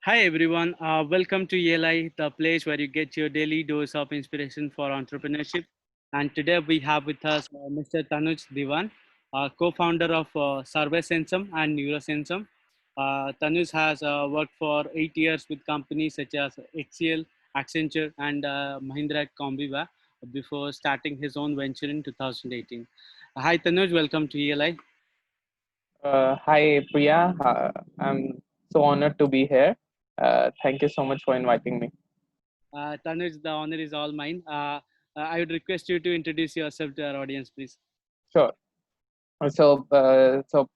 Hi everyone, welcome to ELI, the place where you get your daily dose of inspiration for entrepreneurship. And today we have with us Mr. Tanuj Diwan, co-founder of Survey and Neurosensum. Tanuj has worked for 8 years with companies such as HCL, Accenture, and Mahindra Combiva before starting his own venture in 2018. Hi Tanuj, welcome to ELI. Hi, Priya. I'm so honored to be here. Thank you so much for inviting me. Tanuj, the honor is all mine. I would request you to introduce yourself to our audience, please. Sure. So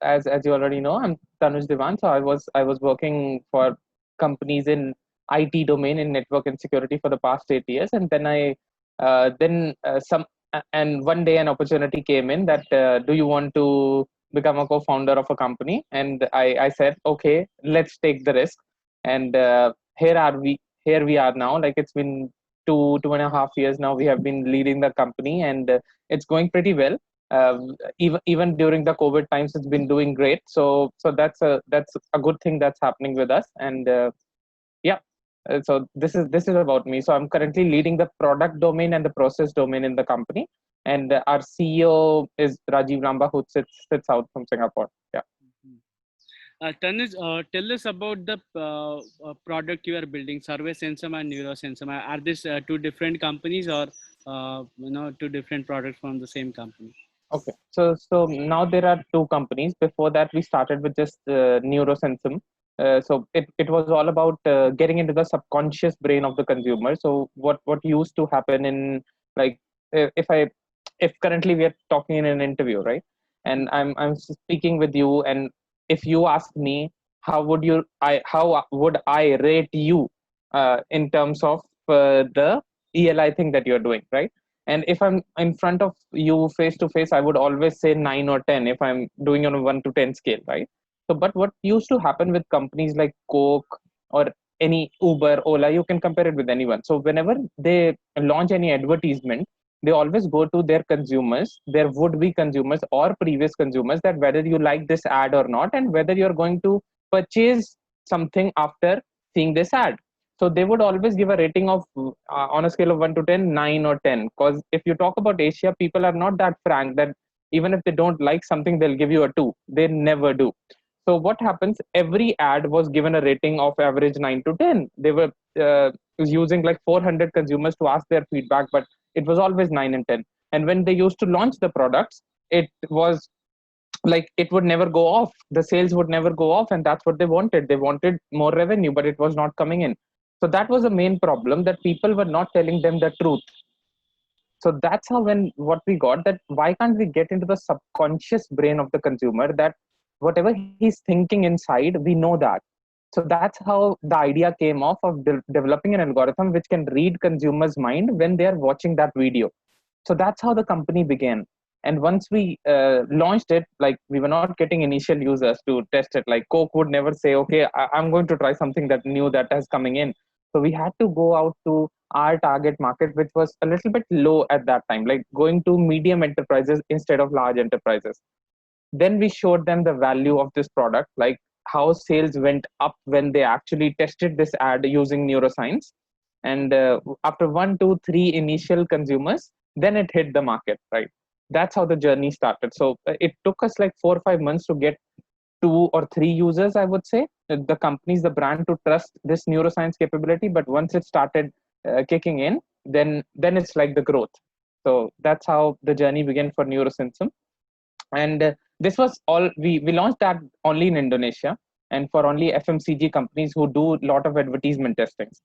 as you already know, I'm Tanuj Diwan. So I was working for companies in IT domain in network and security for the past 8 years, and then I then some and one day an opportunity came in that do you want to become a co-founder of a company? And I said okay, let's take the risk. And here we are now. Like it's been 2.5 years now. We have been leading the company, and it's going pretty well. Even during the COVID times, it's been doing great. So that's a good thing that's happening with us. And yeah, so this is about me. So I'm currently leading the product domain and the process domain in the company. And our CEO is Rajiv Ramba, who sits out from Singapore. Yeah. Tanuj, tell us about the product you are building, Survey Sensum and Neurosensum. Are these two different companies or two different products from the same company? Okay. So now there are two companies. Before that, we started with just Neurosensum. So it was all about getting into the subconscious brain of the consumer. So what used to happen in, like, if I if currently we are talking in an interview, right? And I'm speaking with you, and if you ask me how would I rate you in terms of the ELI thing that you're doing, right? And if I'm in front of you face to face, I would always say 9 or 10 if I'm doing on a 1 to 10 scale, right? So but what used to happen with companies like Coke or any Uber, Ola, you can compare it with anyone. So whenever they launch any advertisement, they always go to their consumers, their would be consumers or previous consumers, that whether you like this ad or not, and whether you're going to purchase something after seeing this ad. So they would always give a rating of on a scale of 1 to 10, 9 or 10. Because if you talk about Asia, people are not that frank that even if they don't like something, they'll give you a 2. They never do. So what happens, every ad was given a rating of average 9 to 10. They were using like 400 consumers to ask their feedback, but it was always 9 and 10. And when they used to launch the products, it was like it would never go off, the sales would never go off, and that's what they wanted more revenue, but it was not coming in. So that was the main problem, that people were not telling them the truth. So that's how, when what we got, that why can't we get into the subconscious brain of the consumer, that whatever he's thinking inside, we know that. So that's how the idea came off of developing an algorithm which can read consumers mind when they are watching that video. So that's how the company began. And once we launched it, like, we were not getting initial users to test it. Like Coke would never say okay, I'm going to try something that new that is coming in. So we had to go out to our target market, which was a little bit low at that time, like going to medium enterprises instead of large enterprises. Then we showed them the value of this product, like how sales went up when they actually tested this ad using neuroscience. And after 1 2 3 initial consumers, then it hit the market, right? That's how the journey started. So it took us like 4 or 5 months to get 2 or 3 users, I would say, the companies, the brand, to trust this neuroscience capability. But once it started kicking in, then it's like the growth. So that's how the journey began for Neurosensum. And this was all, we launched that only in Indonesia, and for only FMCG companies who do a lot of advertisement testings.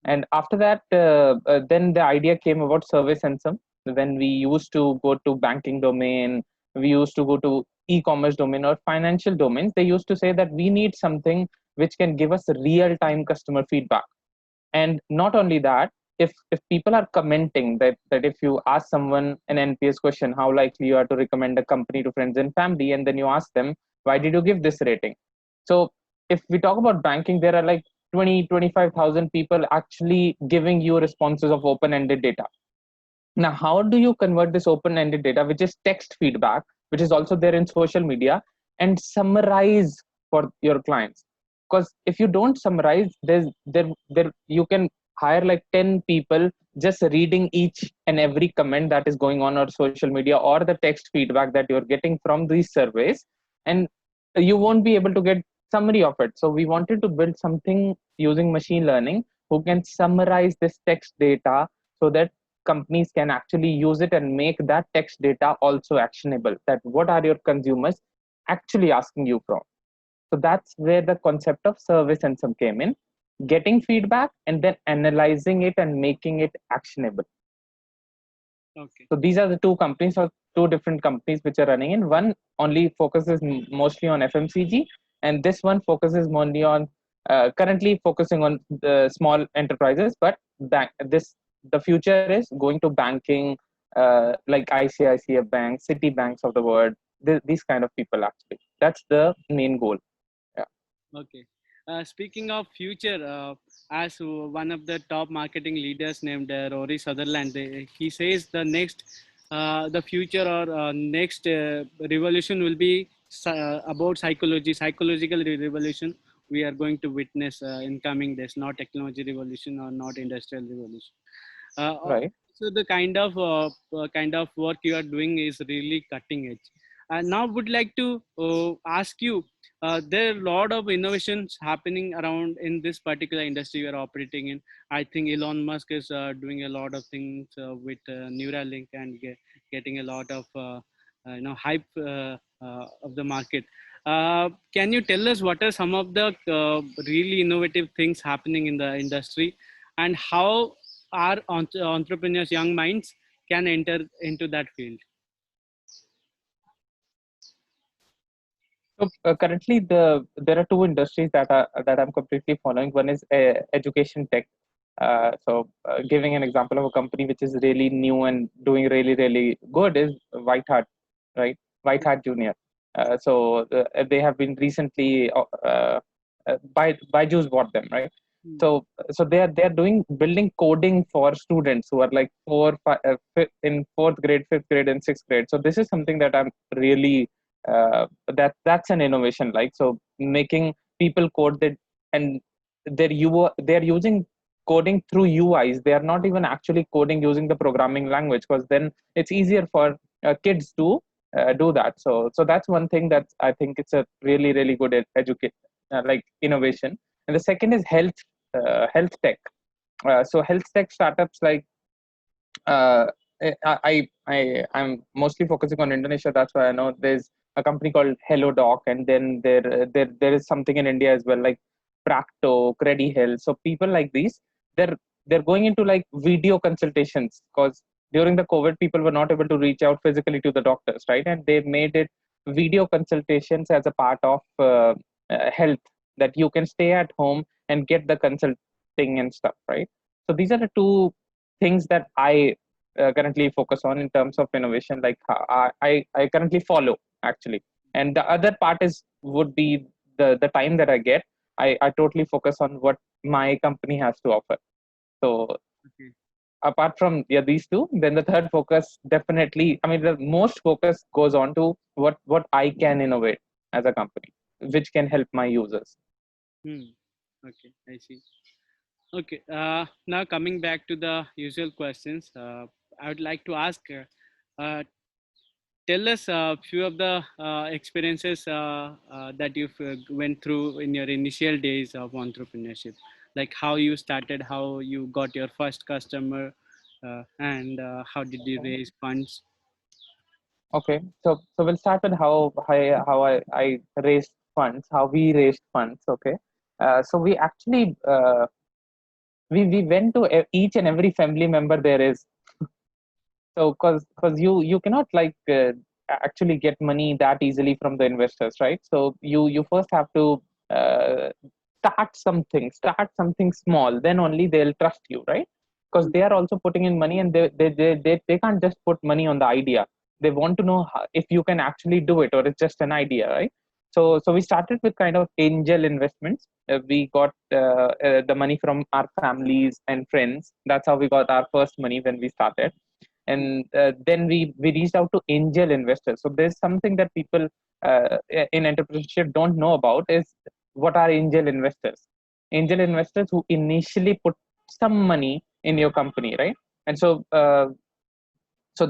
And after that, then the idea came about Survey Sensum. When we used to go to banking domain, we used to go to e-commerce domain or financial domains, they used to say that we need something which can give us real time customer feedback. And not only that, if people are commenting, that if you ask someone an NPS question, how likely you are to recommend a company to friends and family, and then you ask them, why did you give this rating? So if we talk about banking, there are like 20 25,000 people actually giving you responses of open ended data. Now how do you convert this open ended data, which is text feedback, which is also there in social media, and summarize for your clients? because if you don't summarize, there you can hire like 10 people just reading each and every comment that is going on social media or the text feedback that you're getting from these surveys, and you won't be able to get summary of it. So we wanted to build something using machine learning who can summarize this text data so that companies can actually use it and make that text data also actionable, that what are your consumers actually asking you from. So that's where the concept of service and some came in, getting feedback and then analyzing it and making it actionable. Okay. So these are the two companies or two different companies which are running in. One only focuses mostly on FMCG, and this one focuses mostly on currently focusing on the small enterprises. But the future is going to banking, like ICICI Bank, City Banks of the world. These kind of people actually. That's the main goal. Yeah. Okay. Speaking of future, as one of the top marketing leaders named Rory Sutherland, he says the future or next revolution will be about psychology, psychological revolution. We are going to witness in coming days, not technology revolution or not industrial revolution. Right. So the kind of work you are doing is really cutting edge. Now, would like to ask you. There are a lot of innovations happening around in this particular industry we are operating in. I think Elon Musk is doing a lot of things with Neuralink and getting a lot of hype of the market. Can you tell us what are some of the really innovative things happening in the industry, and how our entrepreneurs, young minds, can enter into that field? So currently, there are two industries that I'm completely following. One is education tech. Giving an example of a company which is really new and doing really good is White Hat, right? White Hat Junior. They have been recently Byju's bought them, right? Hmm. So they are doing building coding for students who are like in fourth grade, fifth grade, and sixth grade. So this is something that I'm really that's an innovation, like, so making people code that, and they're using coding through UIs. They are not even actually coding using the programming language, because then it's easier for kids to do that. So that's one thing that I think it's a really good educate like innovation. And the second is health tech. So health tech startups like uh, I'm mostly focusing on Indonesia. That's why I know there's a company called Hello Doc, and then there is something in India as well, like Practo, Credi Health. So people like these, they're they're going into like video consultations, because during the COVID, people were not able to reach out physically to the doctors, right? And they made it video consultations as a part of health, that you can stay at home and get the consulting and stuff, right? So these are the two things that I currently focus on in terms of innovation. Like I currently follow actually, and the other part is would be the time that I get. I totally focus on what my company has to offer. So Okay. apart from these two, then the third focus definitely. I mean, the most focus goes on to what I can innovate as a company, which can help my users. Hmm. Okay, I see. Okay, now coming back to the usual questions, I would like to ask, tell us a few of the experiences that you've went through in your initial days of entrepreneurship, like how you started, how you got your first customer, and how did you raise funds? Okay, so we'll start with how I raised funds, how we raised funds. Okay, so we actually we went to each and every family member there is. So because you cannot like actually get money that easily from the investors, right? So you first have to uh, start something small, then only they'll trust you, right? Because they are also putting in money, and they can't just put money on the idea. They want to know if you can actually do it, or it's just an idea, right? So we started with kind of angel investments. We got the money from our families and friends. That's how we got our first money when we started. And then we reached out to angel investors. So there's something that people in entrepreneurship don't know about, is what are angel investors? Angel investors who initially put some money in your company, right? And so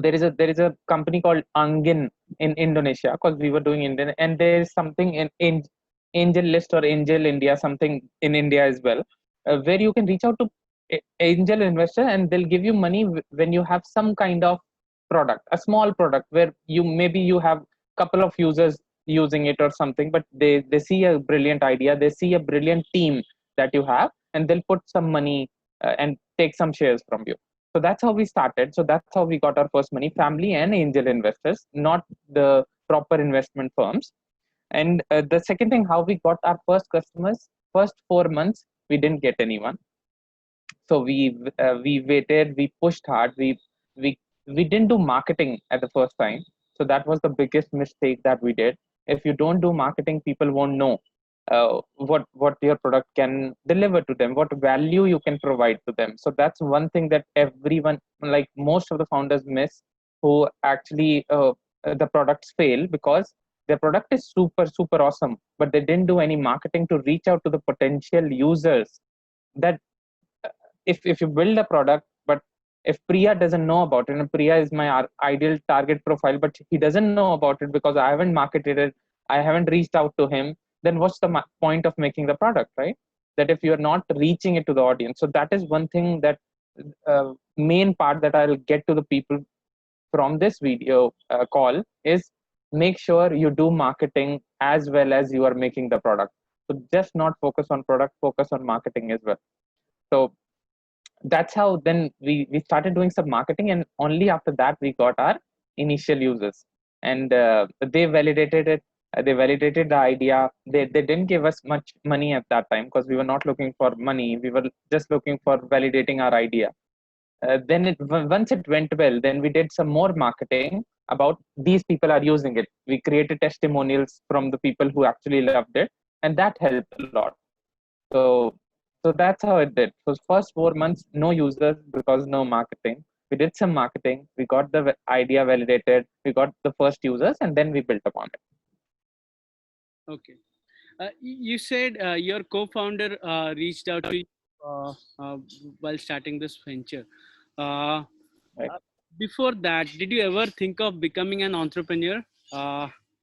there is a company called Angin in Indonesia, because we were doing Indian, and there is something in Angel List or Angel India, something in India as well, where you can reach out to angel investor, and they'll give you money when you have some kind of product, a small product where you maybe you have couple of users using it or something, but they see a brilliant idea, they see a brilliant team that you have, and they'll put some money and take some shares from you. So that's how we started. So that's how we got our first money, family and angel investors, not the proper investment firms. And the second thing, how we got our first customers, first 4 months we didn't get anyone. So we waited, we pushed hard, we we didn't do marketing at the first time. So that was the biggest mistake that we did. If you don't do marketing, people won't know what your product can deliver to them, what value you can provide to them. So that's one thing that everyone, like most of the founders, miss, who actually the products fail because their product is super super awesome, but they didn't do any marketing to reach out to the potential users. That if you build a product, but if Priya doesn't know about it, and Priya is my ideal target profile, but he doesn't know about it because I haven't marketed it, I haven't reached out to him, then what's the point of making the product, right? That if you're not reaching it to the audience. So that is one thing, that main part that I'll get to the people from this video call is, make sure you do marketing as well as you are making the product. So just not focus on product, focus on marketing as well. So that's how then we started doing some marketing, and only after that we got our initial users, and they validated it. They validated the idea. They didn't give us much money at that time because we were not looking for money, we were just looking for validating our idea. Then once it went well, then we did some more marketing about these people are using it. We created testimonials from the people who actually loved it, and that helped a lot. So so that's how it did. So first 4 months, no users because no marketing. We did some marketing. We got the idea validated. We got the first users, and then we built upon it. Okay. You said your co-founder reached out to you uh, uh, while starting this venture. Uh, Right. Before that, did you ever think of becoming an entrepreneur?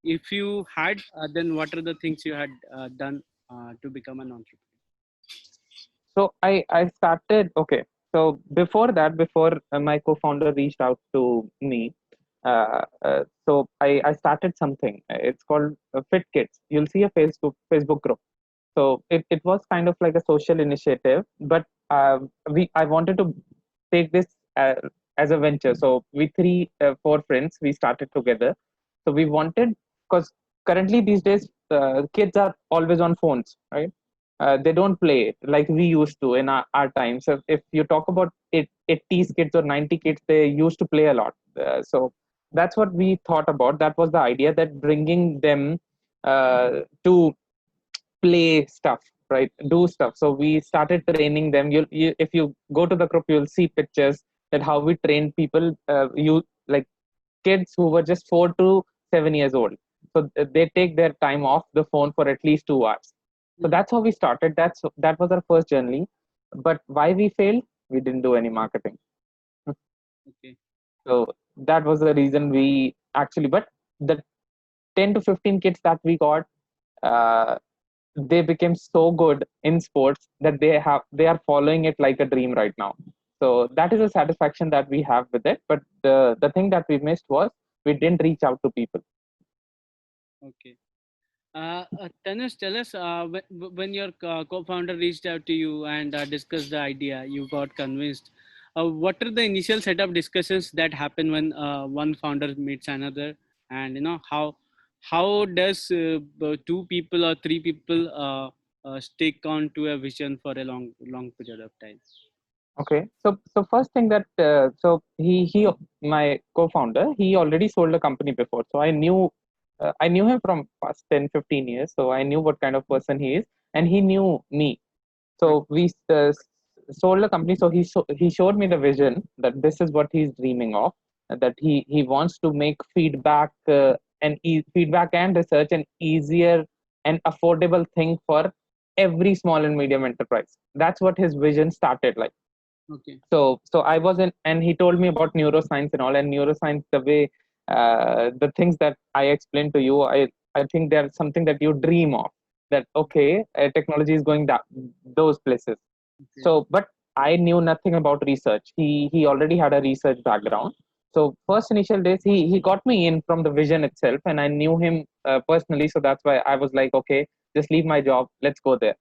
If you had, then what are the things you had done to become an entrepreneur? So I started. Okay. So before that, before my co-founder reached out to me, so I started something. It's called Fit Kids. You'll see a Facebook group. So it was kind of like a social initiative, but I wanted to take this uh, as a venture. So we four friends, we started together. So we wanted, because currently these days kids are always on phones, right? They don't play like we used to in our time. So if you talk about 80s kids or 90 kids, they used to play a lot. So that's what we thought about. That was the idea, that bringing them to play stuff, right? Do stuff. So we started training them. If you go to the group, you'll see pictures that how we train people. You like kids who were just 4 to 7 years old. So they take their time off the phone for at least 2 hours. So that's how we started. That was our first journey. But why we failed? We didn't do any marketing. Okay. So that was the reason we actually. But the 10 to 15 kids that we got, uh, they became so good in sports that they are following it like a dream right now. So that is a satisfaction that we have with it. But the thing that we missed was we didn't reach out to people. Okay. Tanush, tell us when your co-founder reached out to you and discussed the idea, you got convinced. What are the initial setup discussions that happen when one founder meets another, and how does two people or three people stick on to a vision for a long period of time? Okay, so first thing that so he my co-founder, he already sold a company before, so I knew him from past 10-15 years, so I knew what kind of person he is, and he knew me. So we sold a company. So he showed me the vision that this is what he's dreaming of, that he wants to make feedback and feedback and research an easier an affordable thing for every small and medium enterprise. That's what his vision started like. Okay. So I was in, and he told me about neuroscience and all. And neuroscience, the way the things that I explained to you, I think they're something that you dream of, that okay, technology is going that those places. Okay. So but I knew nothing about research. He already had a research background. So first initial days, he got me in from the vision itself, and I knew him personally. So that's why I was like, okay, just leave my job, let's go there.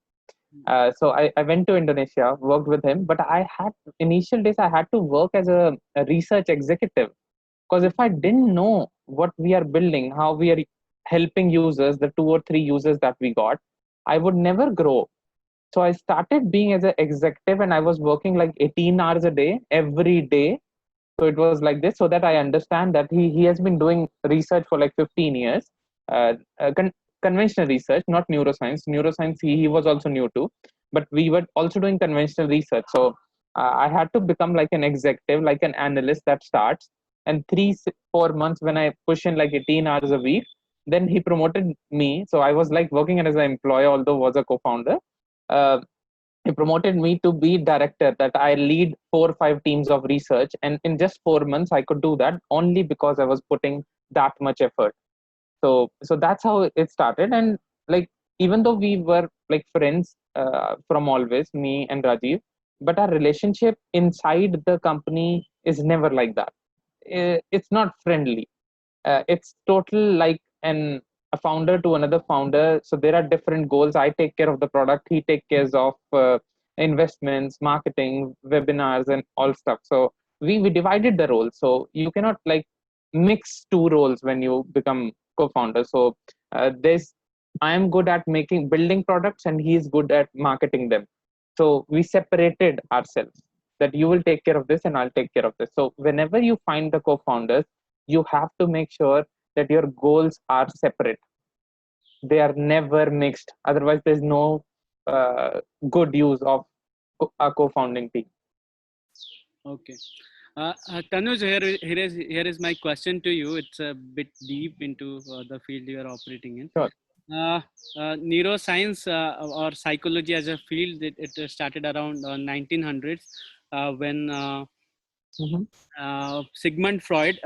So I went to Indonesia, worked with him, but I had initial days I had to work as a research executive, because if I didn't know what we are building, how we are helping users, the 2 or 3 users that we got, I would never grow. So I started being as an executive, and I was working like 18 hours a day every day. So it was like this, so that I understand that he has been doing research for like 15 years, uh, uh, con- conventional research, not neuroscience. Neuroscience he was also new to, but we were also doing conventional research. So I had to become like an executive, like an analyst that starts, and 4 months when I push in like 18 hours a week, then he promoted me. So I was like working as an employee, although was a co-founder. Uh, he promoted me to be director, that I lead 4 or 5 teams of research, and in just 4 months I could do that only because I was putting that much effort. So that's how it started. And like, even though we were like friends from always, me and Rajiv, but our relationship inside the company is never like that. It's not friendly. It's total like an a founder to another founder. So there are different goals. I take care of the product, he take cares of investments, marketing, webinars, and all stuff. So we divided the roles. So you cannot like mix 2 roles when you become co-founder. So there's I am good at making building products, and he is good at marketing them. So we separated ourselves, that you will take care of this and I'll take care of this. So whenever you find the co-founders, you have to make sure that your goals are separate. They are never mixed. Otherwise, there's no good use of a co-founding team. Okay. Tanuj, here is my question to you. It's a bit deep into the field you are operating in. Sure. Neuroscience or psychology as a field, it started around 1900s when Mhm. Sigmund Freud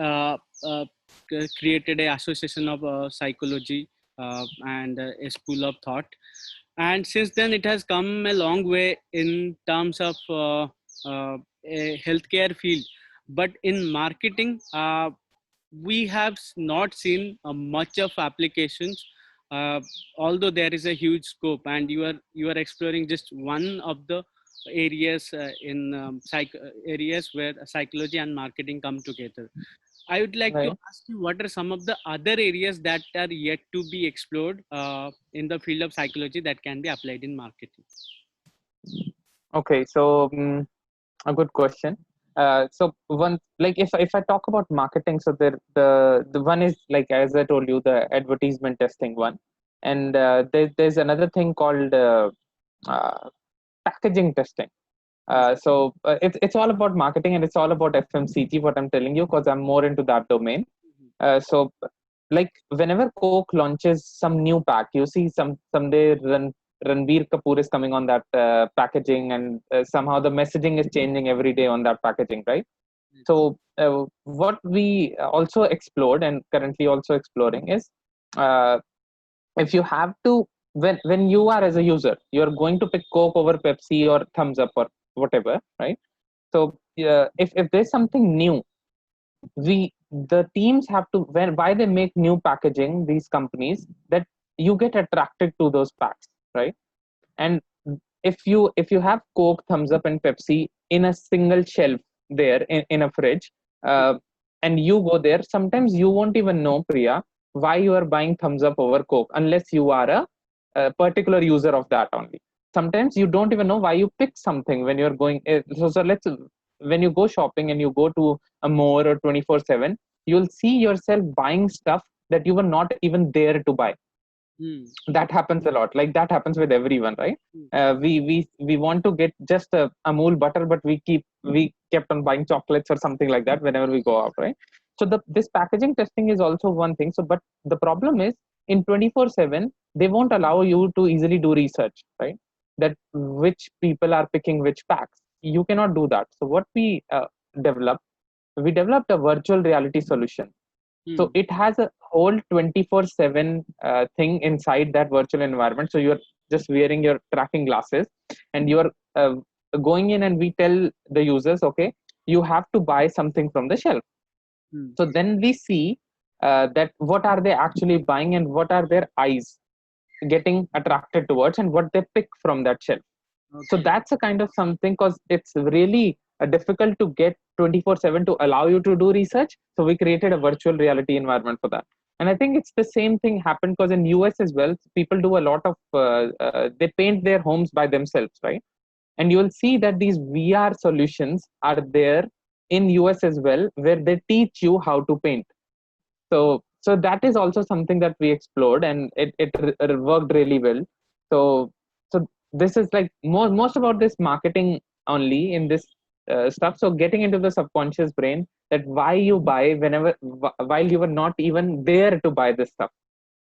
created a association of psychology and a school of thought. And since then, it has come a long way in terms of a healthcare field. But in marketing, we have not seen much of applications, uh, although there is a huge scope, and you are exploring just one of the areas in areas where psychology and marketing come together. I would like to Right. ask you, what are some of the other areas that are yet to be explored in the field of psychology that can be applied in marketing? Okay. So a good question. So one, like, if I talk about marketing, so the one is like, as I told you, the advertisement testing one, and there's another thing called uh, packaging testing. It's all about marketing, and it's all about FMCG. What I'm telling you, because I'm more into that domain. So like, whenever Coke launches some new pack, you see someday Ranbir Kapoor is coming on that packaging, and somehow the messaging is changing every day on that packaging, right? So what we also explored and currently also exploring is, uh, if you have to, when you are as a user, you're going to pick Coke over Pepsi or Thumbs Up or whatever, right? So if there's something new, the teams have to, why they make new packaging, these companies, that you get attracted to those packs, right? And if you have Coke, Thumbs Up, and Pepsi in a single shelf there in a fridge, uh, and you go there, sometimes you won't even know, Priya, why you are buying Thumbs Up over Coke, unless you are a particular user of that only. Sometimes you don't even know why you pick something when you're going, so let's, when you go shopping and you go to a more or 24/7, you'll see yourself buying stuff that you were not even there to buy. Hmm. That happens a lot. Like, that happens with everyone, right? Hmm. We want to get just a Amul butter, but we kept on buying chocolates or something like that whenever we go out, right? So this packaging testing is also one thing. So but the problem is, in 24/7 they won't allow you to easily do research, right? That which people are picking which packs. You cannot do that. So what developed, we developed a virtual reality solution. So Hmm. it has a whole 24/7 thing inside that virtual environment. So you're just wearing your tracking glasses and you're going in, and we tell the users, okay, you have to buy something from the shelf. Hmm. So then we see that what are they actually buying and what are their eyes getting attracted towards and what they pick from that shelf. So Okay. that's a kind of something, because it's really difficult to get 24/7 to allow you to do research. So we created a virtual reality environment for that. And I think it's the same thing happened because in US as well, people do a lot of they paint their homes by themselves, right? And you will see that these VR solutions are there in US as well, where they teach you how to paint. So that is also something that we explored, and it worked really well. So so this is like most about this marketing only in this stuff. So getting into the subconscious brain, that why you buy whenever while you were not even there to buy this stuff.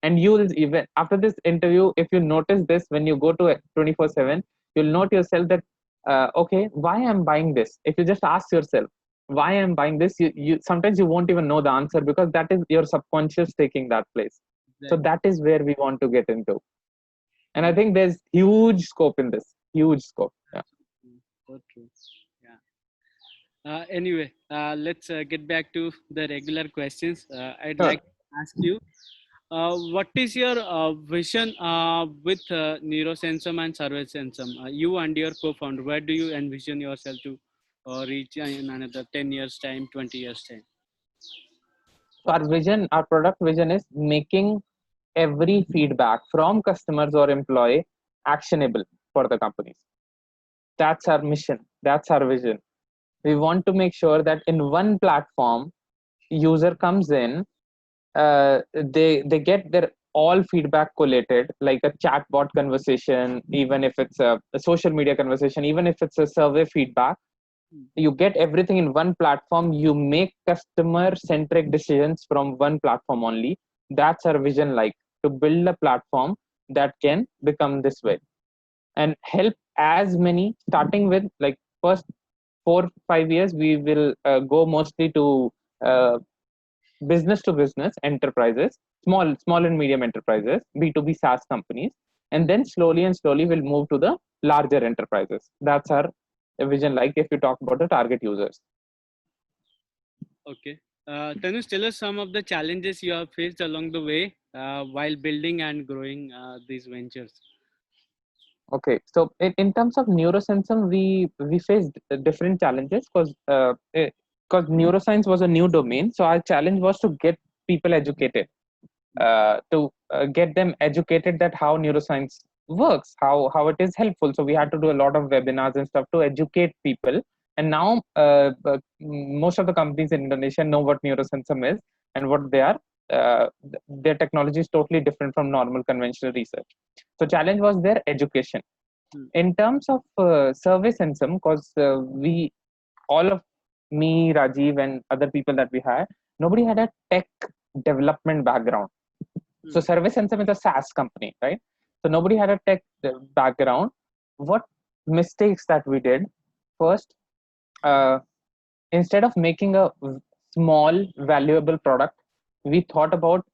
And you'll even after this interview, if you notice this, when you go to 24/7, you'll note yourself that okay, why I'm buying this. If you just ask yourself why I'm buying this, you sometimes you won't even know the answer, because that is your subconscious taking that place. So Exactly. that is where we want to get into. And I Hmm. think there's huge scope in this, huge scope. Yeah. Absolutely. So true. Yeah. Anyway, let's get back to the regular questions. I'd Sure. like to ask you, what is your vision with Neurosensum and Servasensum? You and your co-founder, where do you envision yourself to reach in another 10 years time, 20 years time? So our product vision is making every feedback from customers or employee actionable for the companies. That's our mission. That's our vision. We want to make sure that in one platform, user comes in, they get their all feedback collated, like a chatbot conversation, even if it's a social media conversation, even if it's a survey feedback. Hmm. You get everything in one platform. You make customer centric decisions from one platform only. That's our vision, like to build a platform that can become this way and help as many, starting with like first 4 5 years we will go mostly to uh, business to business enterprises, small and medium enterprises, B2B SaaS companies, and then slowly and slowly we'll move to the larger enterprises. That's our vision, like if you talk about the target users. Okay. Tanush, tell us some of the challenges you have faced along the way while building and growing these ventures. Okay, so in terms of neurosensum, we faced different challenges because neuroscience was a new domain. So our challenge was to get people educated, to get them educated that how neuroscience works, how it is helpful. So we had to do a lot of webinars and stuff to educate people. And now most of the companies in Indonesia know what neurosensum is and what they are. Their technology is totally different from normal conventional research. So challenge was their education. Hmm. In terms of service and some, because we all of me, Rajiv, and other people that we had, nobody had a tech development background. So Hmm. Service Sensum is a SaaS company, right? So nobody had a tech background. What mistakes that we did? First, uh, instead of making a small valuable product, we thought about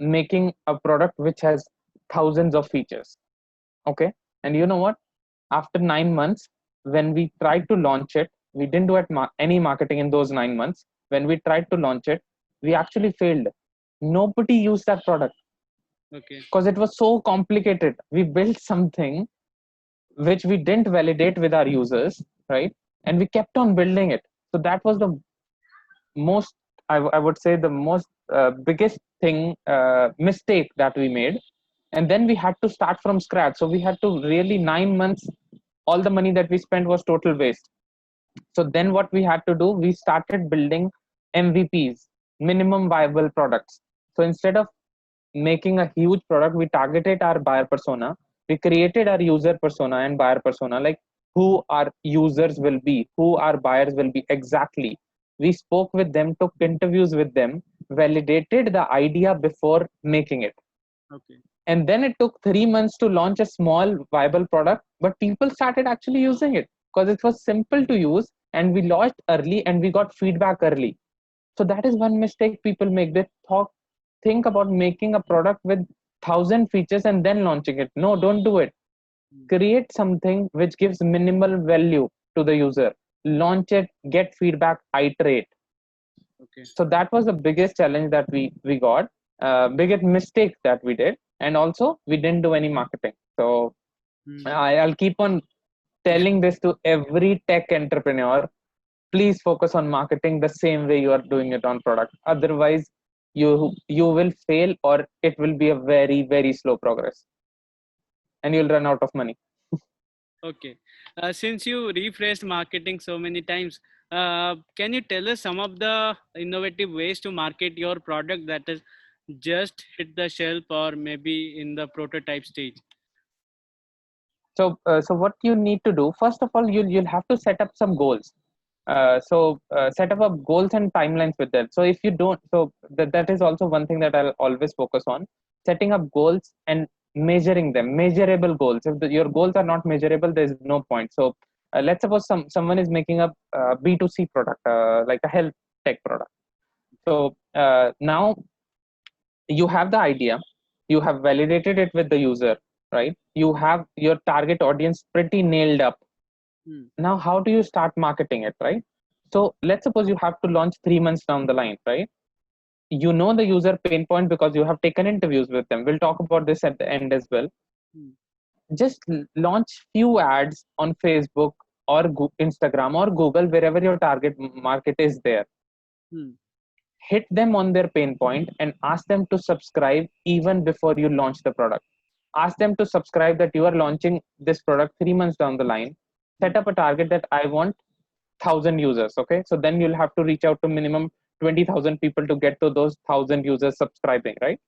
making a product which has thousands of features. Okay, and you know what? After 9 months, when we tried to launch it, we didn't do any marketing in those 9 months. When we tried to launch it, we actually failed. Nobody used that product Okay. because it was so complicated. We built something which we didn't validate with our users, right? And we kept on building it. So that was the most, I would say, the most biggest mistake that we made. And then we had to start from scratch. So we had to really 9 months, all the money that we spent was total waste. So then what we had to do, we started building MVPs, minimum viable products. So instead of making a huge product, we targeted our buyer persona. We created our user persona and buyer persona, like who our users will be, who our buyers will be exactly. We spoke with them, took interviews with them, validated the idea before making it. Okay. And then it took 3 months to launch a small viable product, but people started actually using it because it was simple to use, and we launched early and we got feedback early. So that is one mistake people make. They think about making a product with 1,000 features and then launching it. No, don't do it. Mm. Create something which gives minimal value to the user. Launch it, get feedback, iterate. Okay. So that was the biggest challenge that we got, biggest mistake that we did. And also we didn't do any marketing. So Mm. I'll keep on telling this to every tech entrepreneur. Please focus on marketing the same way you are doing it on product. Otherwise you will fail, or it will be a very very slow progress, and you'll run out of money. Okay. Since you rephrased marketing so many times, can you tell us some of the innovative ways to market your product that has just hit the shelf or maybe in the prototype stage? So what you need to do, first of all, you'll have to set up some goals. Set up goals and timelines with them. So if you don't, so that is also one thing that I'll always focus on: setting up goals and measuring them, measurable goals. If your goals are not measurable, there's no point. So let's suppose someone is making a B2C product, like a health tech product. So now you have the idea, you have validated it with the user, right? You have your target audience pretty nailed up. Hmm. Now how do you start marketing it, right? So let's suppose you have to launch 3 months down the line, right? You know the user pain point because you have taken interviews with them. We'll talk about this at the end as well. Hmm. Just launch few ads on Facebook or Instagram or Google, wherever your target market is there. Hmm. Hit them on their pain point and ask them to subscribe even before you launch the product. Ask them to subscribe that you are launching this product 3 months down the line. Hmm. Set up a target that I want 1,000 users. Okay, so then you'll have to reach out to minimum 20,000 people to get to those 1,000 users subscribing, right?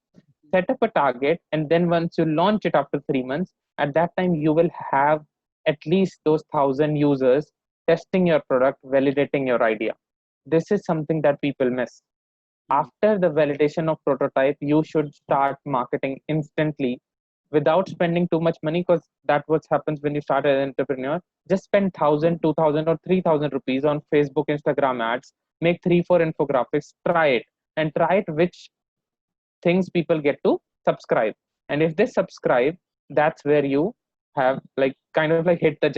Set up a target, and then once you launch it after 3 months, at that time you will have at least those 1,000 users testing your product, validating your idea. This is something that people miss. Hmm. After the validation of prototype, you should start marketing instantly without spending too much money, because that's what happens when you start as an entrepreneur. Just spend 1,000, 2,000, or 3,000 rupees on Facebook, Instagram ads, make 3, 4 infographics, try it, and try it which things people get to subscribe. And if they subscribe, that's where you have like kind of like hit the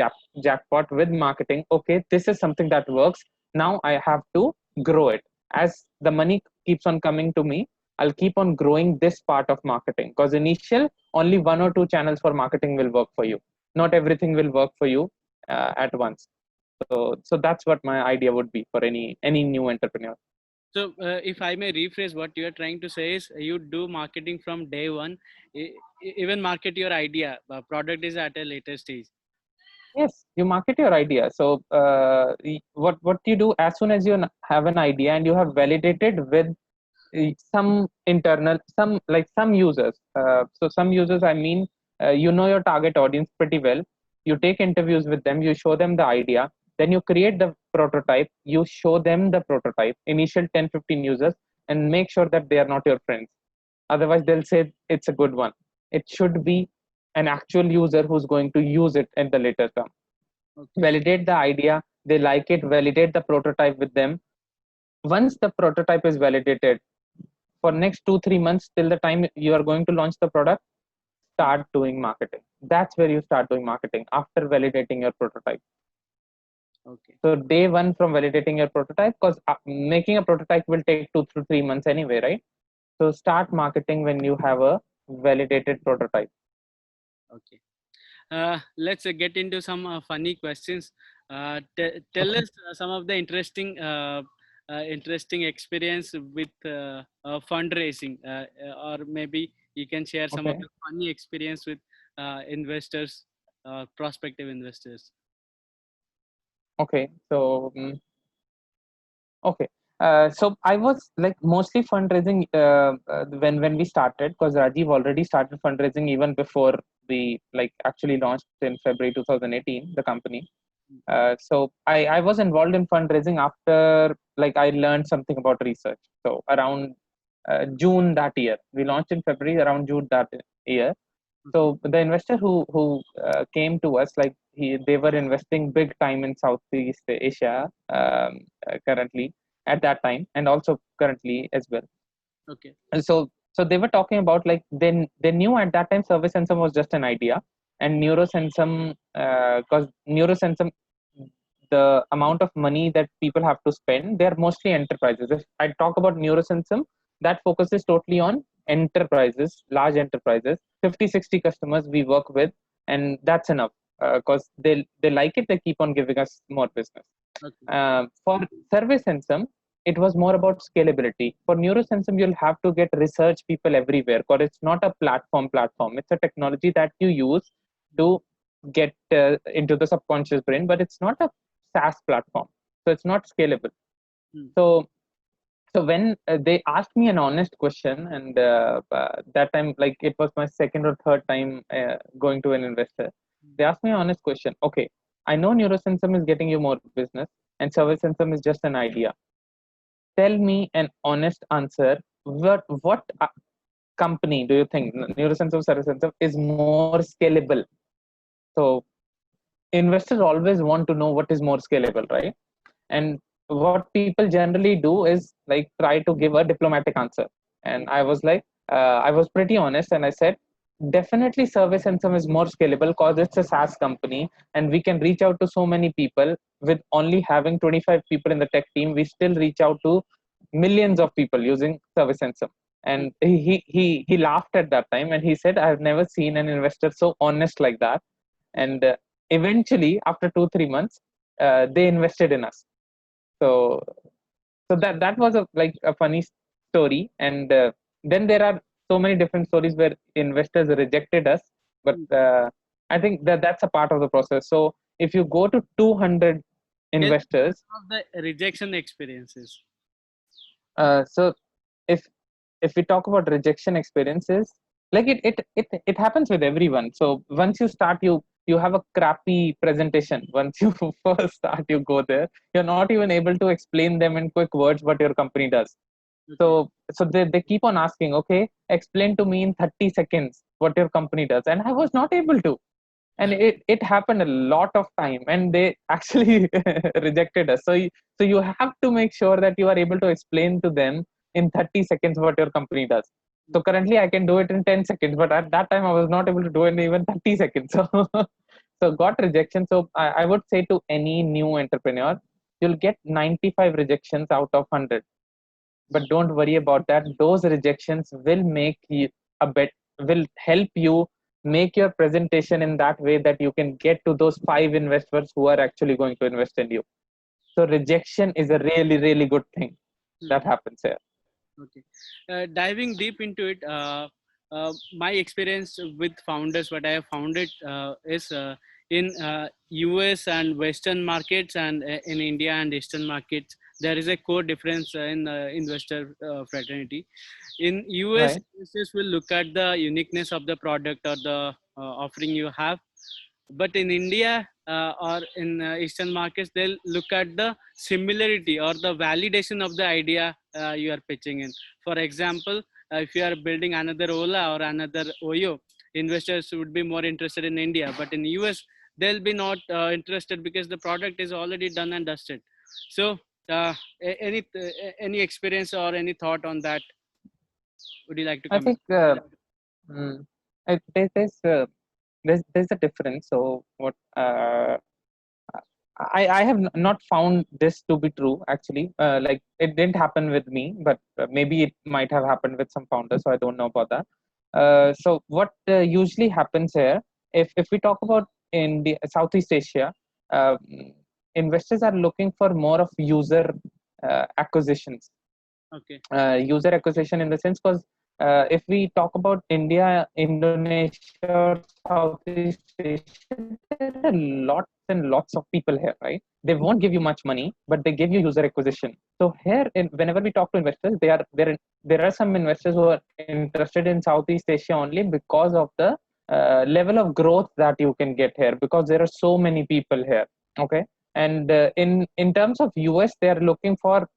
jackpot with marketing. Okay, this is something that works. Now I have to grow it. As the money keeps on coming to me, I'll keep on growing this part of marketing, because initial only 1 or 2 channels for marketing will work for you. Not everything will work for you at once. So that's what my idea would be for any new entrepreneur. So, if I may rephrase, what you are trying to say is you do marketing from day one, even market your idea. Product is at a later stage. Yes, you market your idea. So what you do, as soon as you have an idea and you have validated with some internal, some users. So some users, I mean, you know your target audience pretty well. You take interviews with them, you show them the idea, then you create the prototype, you show them the prototype, initial 10, 15 users, and make sure that they are not your friends. Otherwise they'll say it's a good one. It should be an actual user who's going to use it in the later term. Okay. Validate the idea, they like it, validate the prototype with them. Once the prototype is validated, for next 2, 3 months till the time you are going to launch the product, Hmm. start doing marketing. That's where you start doing marketing, after validating your prototype. Okay. So day one from validating your prototype, because making a prototype will take 2 to 3 months anyway, right? So start marketing when you have a validated prototype. Okay. Let's get into some funny questions. Tell Okay. us some of the interesting experience with fundraising, or maybe you can share some of Okay. the funny experience with investors, prospective investors. Okay. Okay. So I was like mostly fundraising when we started, because Rajiv already started fundraising even before we like actually launched in February 2018 the company. So I was involved in fundraising after like I learned something about research. So around June that year. We launched in February, around June that year. So the investor who came to us, like they were investing big time in Southeast Asia currently at that time, and also currently as well. Okay. And so they were talking about, like, they knew at that time Service Sensum was just an idea, and Neurosensum, because Neurosensum, the amount of money that people have to spend, they're mostly enterprises. If I talk about Neurosensum, that focuses totally on enterprises, large enterprises, 50-60 customers we work with, and that's enough, because they like it, they keep on giving us more business. Okay. For Service Sensum, it was more about scalability. For Neurosensum, you'll have to get research people everywhere, because it's not a platform. It's a technology that you use to get into the subconscious brain, but it's not a SaaS platform, so it's not scalable. Hmm. So when they asked me an honest question, and that time, like, it was my second or third time going to an investor, they asked me an honest question. Okay, I know Neurosensum is getting you more business, and Service Sensum is just an idea. Tell me an honest answer. What company do you think, Neurosensum, Service Sensum, is more scalable? So investors always want to know what is more scalable, right? And what people generally do is, like, try to give a diplomatic answer. And I was like, I was pretty honest, and I said, definitely Service Sensum is more scalable because it's a SaaS company, and we can reach out to so many people. With only having 25 people in the tech team, we still reach out to millions of people using Service Sensum. And he laughed at that time, and he said, I've never seen an investor so honest like that. And eventually, after 2-3 months, they invested in us. So that was a funny story. And then there are so many different stories where investors rejected us, but I think that's a part of the process. So if you go to 200 investors, of the rejection experiences. so if we talk about rejection experiences, like, it happens with everyone. So once you start, you have a crappy presentation. Once you first start, you go there, you're not even able to explain them in quick words what your company does. So they keep on asking, okay, explain to me in 30 seconds what your company does, and I was not able to. And it happened a lot of time, and they actually rejected us. So you have to make sure that you are able to explain to them in 30 seconds what your company does. So currently I can do it in 10 seconds, but at that time I was not able to do it in even 30 seconds. So got rejection. So I would say to any new entrepreneur, you'll get 95 rejections out of 100. But don't worry about that. Those rejections will make you will help you make your presentation in that way that you can get to those 5 investors who are actually going to invest in you. So rejection is a really, really good thing that happens here. Okay. Diving deep into it, my experience with founders, what I have found it is in US and Western markets, and in India and Eastern markets, there is a core difference in investor fraternity. In US, Right. investors will look at the uniqueness of the product or the offering you have, but in India or in Eastern markets, they'll look at the similarity or the validation of the idea you are pitching in. For example, if you are building another Ola or another Oyo, investors would be more interested in India, but in US, they'll be not interested because the product is already done and dusted. So any experience or any thought on that? Would you like to I comment? think mm, there's a difference. So what I have not found this to be true, actually. Like, it didn't happen with me, but maybe it might have happened with some founders. So I don't know about that. So what usually happens here, if we talk about in the Southeast Asia, uh, investors are looking for more of user acquisitions. Okay. User acquisition in the sense, because if we talk about India, Indonesia, or Southeast Asia, there are lots and lots of people here, right? They won't give you much money, but they give you user acquisition. So here, whenever we talk to investors, there are some investors who are interested in Southeast Asia only because of the level of growth that you can get here, because there are so many people here. Okay, and in terms of US, they are looking for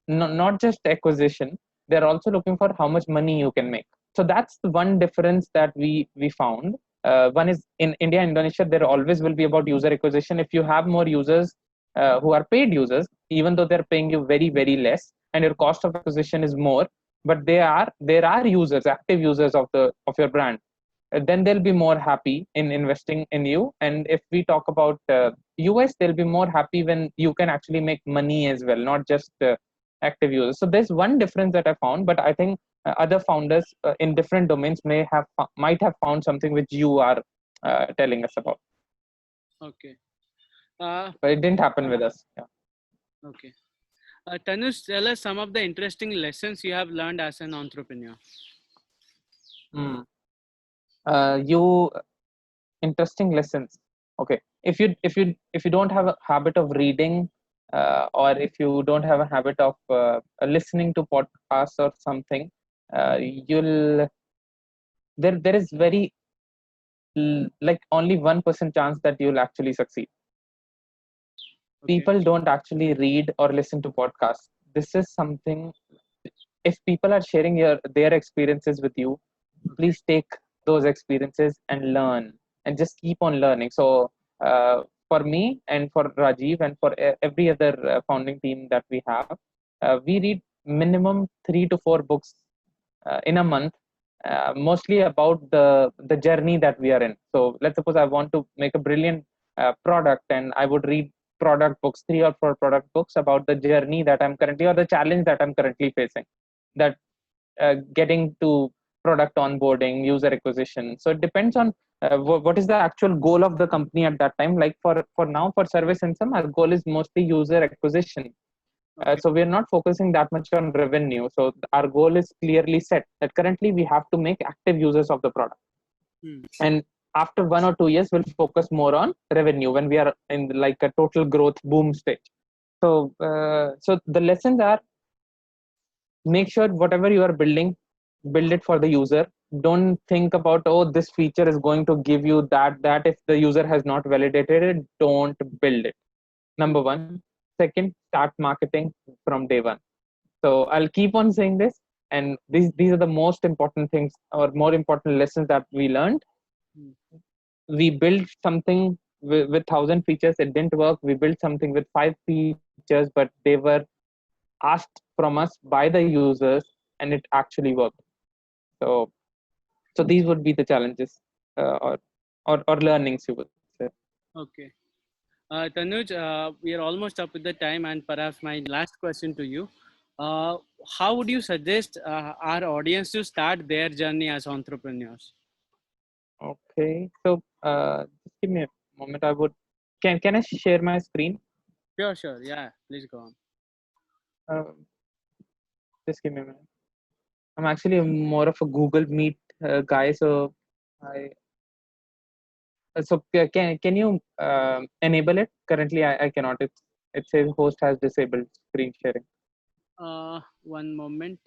not just acquisition, they're also looking for how much money you can make. So that's the one difference that we found. One is in India, Indonesia, there always will be about user acquisition. If you have more users who are paid users, even though they're paying you very, very less, and your cost of acquisition is more, but there are users, active users of your brand, then they'll be more happy in investing in you. And if we talk about US, they'll be more happy when you can actually make money as well, not just active users. So there's one difference that I found, but I think other founders in different domains might have found something which you are telling us about. Okay. Uh, But it didn't happen with us. Yeah. okay. Tanush, tell us some of the interesting lessons you have learned as an entrepreneur. Hmm. You interesting lessons. Okay, if you don't have a habit of reading, or if you don't have a habit of listening to podcasts or something, you'll there is very like only 1% chance that you'll actually succeed. Okay. People don't actually read or listen to podcasts. This is something, if people are sharing their experiences with you, Okay. please take those experiences and learn, and just keep on learning. So for me and for Rajiv and for every other founding team that we have, we read minimum 3 to 4 books in a month, mostly about the journey that we are in. So let's suppose I want to make a brilliant product, and I would read product books, 3 or 4 product books about the journey that I'm currently, or the challenge that I'm currently facing, that getting to product onboarding, user acquisition. So it depends on what is the actual goal of the company at that time. Like for now, for Service Income, our goal is mostly user acquisition. Okay. So we're not focusing that much on revenue. So our goal is clearly set, that currently we have to make active users of the product. Hmm. And after 1 or 2 years, we'll focus more on revenue when we are in like a total growth boom stage. So the lessons are, make sure whatever you are building, build it for the user. Don't think about, oh, this feature is going to give you that if the user has not validated it, don't build it. Number one. Second, start marketing from day one. So I'll keep on saying this, and these are the most important things, or more important lessons that we learned. Hmm. We built something with 1,000 features, it didn't work. We built something with 5 features, but they were asked from us by the users, and it actually worked. So so these would be the challenges, or learnings, you would say. Okay. Tanuj, we are almost up with the time, and perhaps my last question to you. Uh, how would you suggest our audience to start their journey as entrepreneurs? Okay, so just give me a moment. I would can I share my screen? Sure, sure. Yeah, please go on. uh, just give me a minute. I'm actually more of a Google Meet guy, so I can you enable it? Currently, I cannot. It says host has disabled screen sharing. One moment.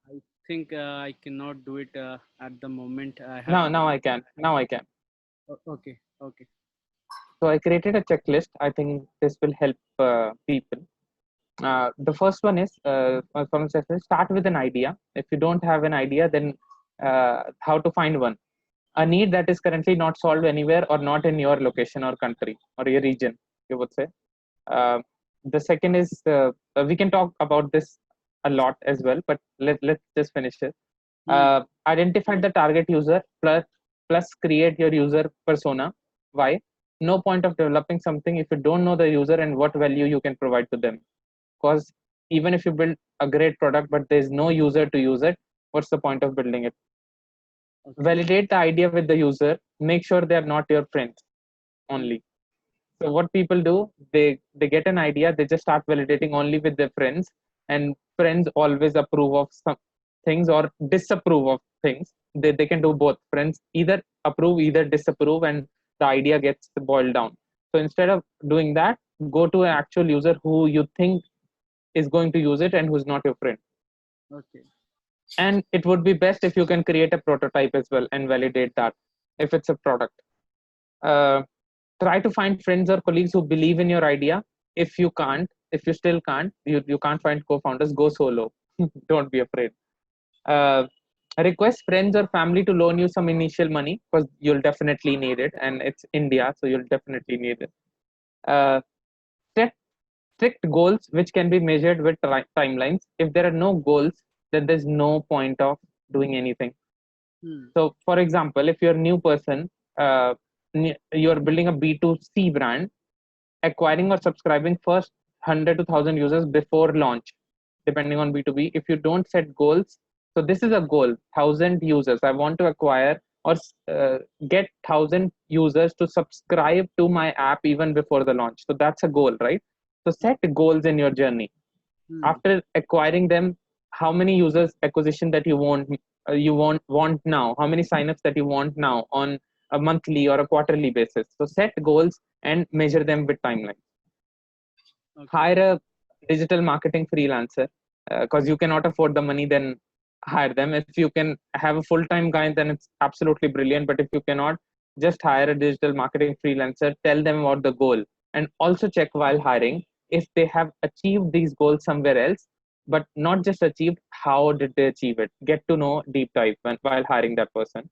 I think I cannot do it at the moment. I have. Now I can. Now I can. Okay, okay. So I created a checklist. I think this will help people. The first one is from session, start with an idea. If you don't have an idea, then how to find one. A need that is currently not solved anywhere, or not in your location or country or your region, you would say. Uh, the second is, we can talk about this a lot as well, but let's just finish it. Hmm. Identify the target user, plus create your user persona. Why? No point of developing something if you don't know the user and what value you can provide to them. Because even if you build a great product, but there's no user to use it, what's the point of building it? Okay. Validate the idea with the user. Make sure they're not your friends only. So what people do, they get an idea, they just start validating only with their friends, and friends always approve of some things or disapprove of things. They can do both. Friends either approve, either disapprove, and the idea gets boiled down. So instead of doing that, go to an actual user who you think is going to use it and who's not your friend. Okay. And it would be best if you can create a prototype as well and validate that if it's a product. uh, Try to find friends or colleagues who believe in your idea. If you still can't, you can't find co-founders, go solo. Don't be afraid. uh, Request friends or family to loan you some initial money, because you'll definitely need it, and it's India, so you'll definitely need it. uh, Set strict goals which can be measured with timelines. If there are no goals, then there's no point of doing anything. Hmm. So for example, if you're a new person, uh, you're building a B2C brand, acquiring or subscribing first 100 to 1000 users before launch, depending on B2B. If you don't set goals, so this is a goal: 1000 users I want to acquire, or get 1000 users to subscribe to my app even before the launch. So that's a goal, right? So set goals in your journey. Hmm. After acquiring them, how many users acquisition that you want now, how many signups that you want now on a monthly or a quarterly basis. So set goals and measure them with timeline. Okay. Hire a digital marketing freelancer, because you cannot afford the money, then hire them. If you can have a full-time guy, then it's absolutely brilliant, but if you cannot, just hire a digital marketing freelancer, tell them about the goal, and also check while hiring if they have achieved these goals somewhere else. But not just achieved, how did they achieve it? Get to know deep dive while hiring that person.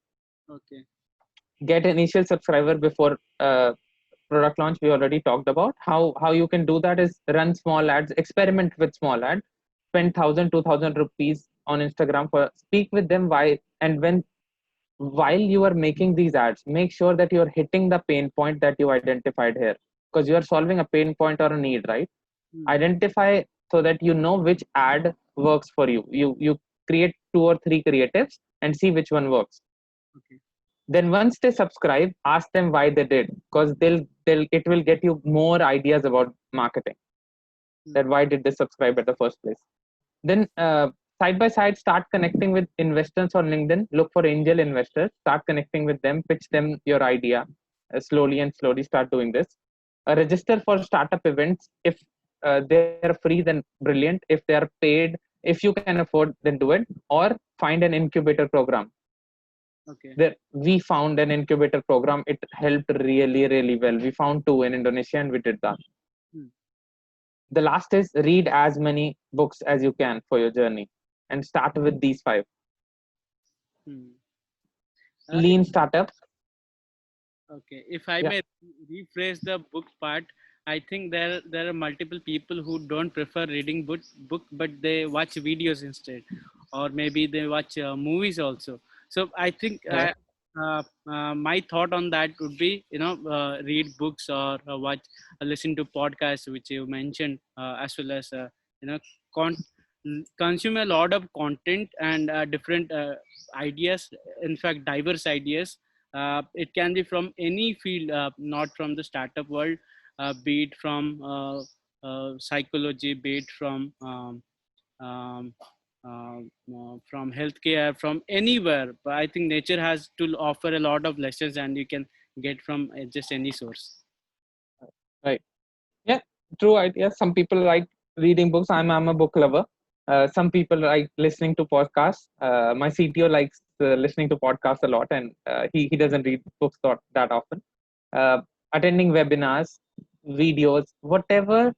Okay. Get initial subscriber before product launch. We already talked about how you can do that is run small ads, experiment with small ads, spend 1000 2000 rupees on Instagram for, speak with them why, and when, while you are making these ads, make sure that you're hitting the pain point that you identified here, because you are solving a pain point or a need, right? Hmm. Identify so that you know which ad works for you. You create 2 or 3 creatives and see which one works. Okay. Then once they subscribe, ask them why they did, because they'll it will get you more ideas about marketing, that Hmm. why did they subscribe at the first place. Then side by side, start connecting with investors on LinkedIn. Look for angel investors, start connecting with them, pitch them your idea. Slowly and slowly start doing this. Register for startup events. If they're free, then brilliant. If they are paid, if you can afford, then do it. Or find an incubator program. Okay. There we found an incubator program, it helped really really well. We found 2 in Indonesia and we did that. Hmm. The last is read as many books as you can for your journey, and start with these 5. Hmm. If, Lean startup. okay, if I Yeah. may rephrase the book part, I think there are multiple people who don't prefer reading book, but they watch videos instead, or maybe they watch movies also. So I think Right. my thought on that would be, read books or listen to podcasts, which you mentioned, as well as you know con- consume a lot of content and different ideas. In fact, diverse ideas. It can be from any field, not from the startup world, be it from psychology, be it um, from healthcare, from anywhere. But I think nature has to offer a lot of lessons, and you can get from just any source. Right. Yeah, true idea. Some people like reading books. I'm a book lover. Some people like listening to podcasts. My CTO likes listening to podcasts a lot, and he doesn't read books that often. uh, Attending webinars, videos, whatever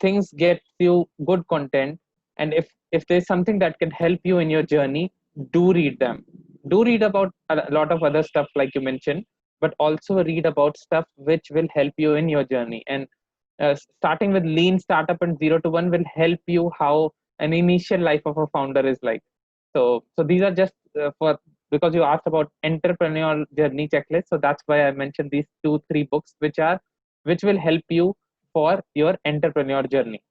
things get you good content. And if there's something that can help you in your journey, do read them. Do read about a lot of other stuff like you mentioned, but also read about stuff which will help you in your journey. And starting with lean startup and 0 to 1 will help you how an initial life of a founder is like. So these are just for, because you asked about entrepreneurial journey checklist. So that's why I mentioned these 2 3 books which will help you for your entrepreneur journey.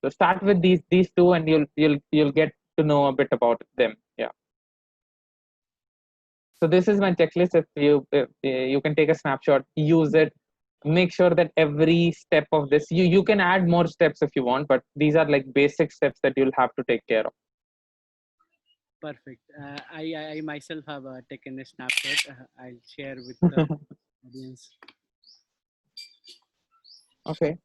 So start with these 2, and you'll get to know a bit about them. Yeah. So this is my checklist. If you can take a snapshot, use it, make sure that every step of this, you can add more steps if you want, but these are like basic steps that you'll have to take care of. Perfect. I myself have taken a snapshot. I'll share with the audience. Okay.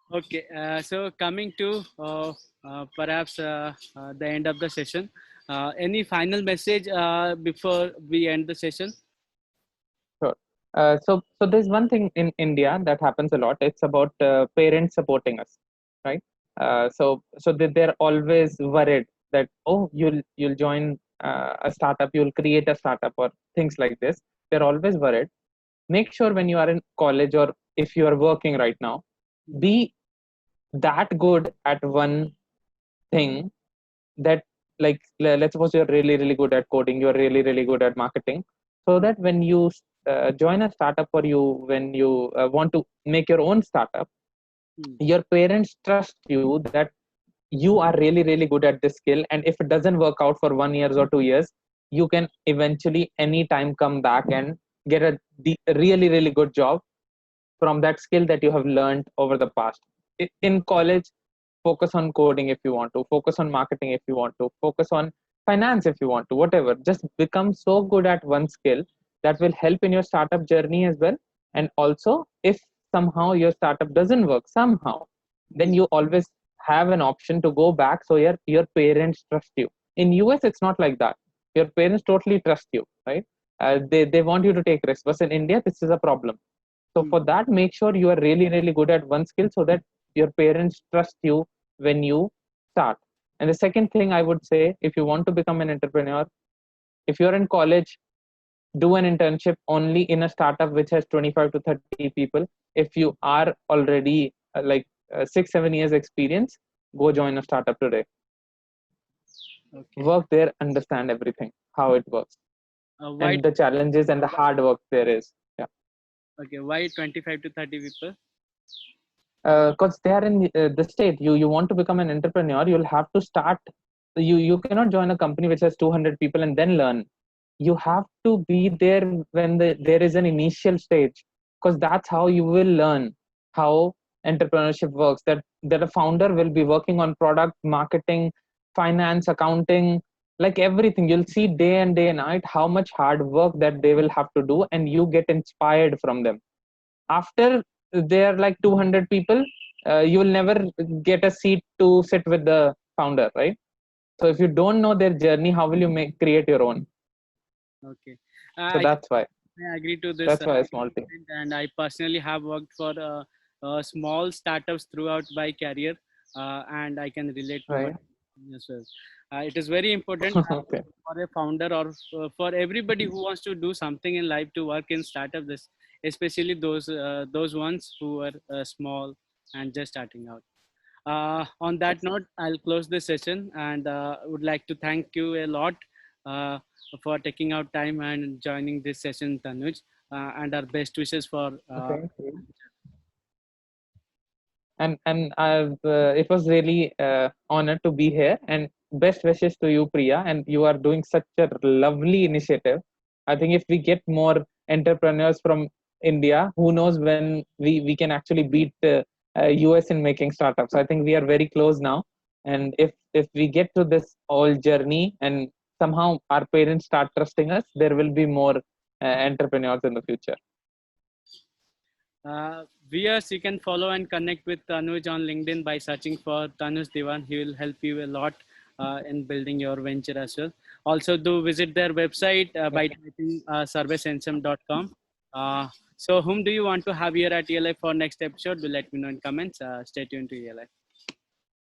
Okay, so coming to perhaps the end of the session, Any final message before we end the session? Sure. So there's one thing in India that happens a lot. It's about parents supporting us, right? They're always worried that, oh, you'll join a startup, you'll create a startup or things like this. They're always worried. Make sure when you are in college or if you are working right now, be that good at one thing that, like, let's suppose you're really good at coding, you're really good at marketing, so that when you join a startup or you when you want to make your own startup, your parents trust you that you are really good at this skill, and if it doesn't work out for 1 year or 2 years, you can eventually anytime come back and get a really good job from that skill that you have learned over the past. In college, focus on coding if you want to, focus on marketing if you want to, focus on finance if you want to, whatever. Just become so good at one skill that will help in your startup journey as well. And also, if somehow your startup doesn't work somehow, then you always have an option to go back, so your parents trust you. In US, it's not like that. Your parents totally trust you, right? They want you to take risks, but in India this is a problem. So for that, make sure you are really good at one skill, so that your parents trust you when you start. And the second thing I would say, if you want to become an entrepreneur, if you're in college, do an internship only in a startup which has 25 to 30 people. If you are already 6-7 years experience, go join a startup today. Okay. Work there, understand everything, how it works, and the challenges and the hard work there is. Yeah. Okay, why 25 to 30 people? Because they are in the state. You want to become an entrepreneur, you'll have to start. You cannot join a company which has 200 people and then learn. You have to be there when there is an initial stage, because that's how you will learn how entrepreneurship works. That a founder will be working on product marketing, finance, accounting, like everything. You'll see day and night how much hard work that they will have to do, and you get inspired from them. After there are like 200 people, you will never get a seat to sit with the founder, right? So if you don't know their journey, how will you create your own? Okay. So that's why. I agree to this. That's why a small team. And I personally have worked for small startups throughout my career, and I can relate to what Right. as well. It is very important Okay. for a founder or for everybody who wants to do something in life to work in startup. This, especially those ones who are small and just starting out. On that note, I'll close this session, and would like to thank you a lot for taking out time and joining this session, Tanuj, and our best wishes for. Okay. And it was really honored to be here, and best wishes to you, Priya. And you are doing such a lovely initiative. I think if we get more entrepreneurs from India, who knows when we can actually beat US in making startups. I think we are very close now, and if we get to this whole journey and somehow our parents start trusting us, there will be more entrepreneurs in the future. Viewers, you can follow and connect with Tanuj on LinkedIn by searching for Tanuj Diwan. He will help you a lot in building your venture as well. Also, do visit their website by typing servicensum.com. So, whom do you want to have here at ELI for next episode? Do let me know in comments. Stay tuned to ELI.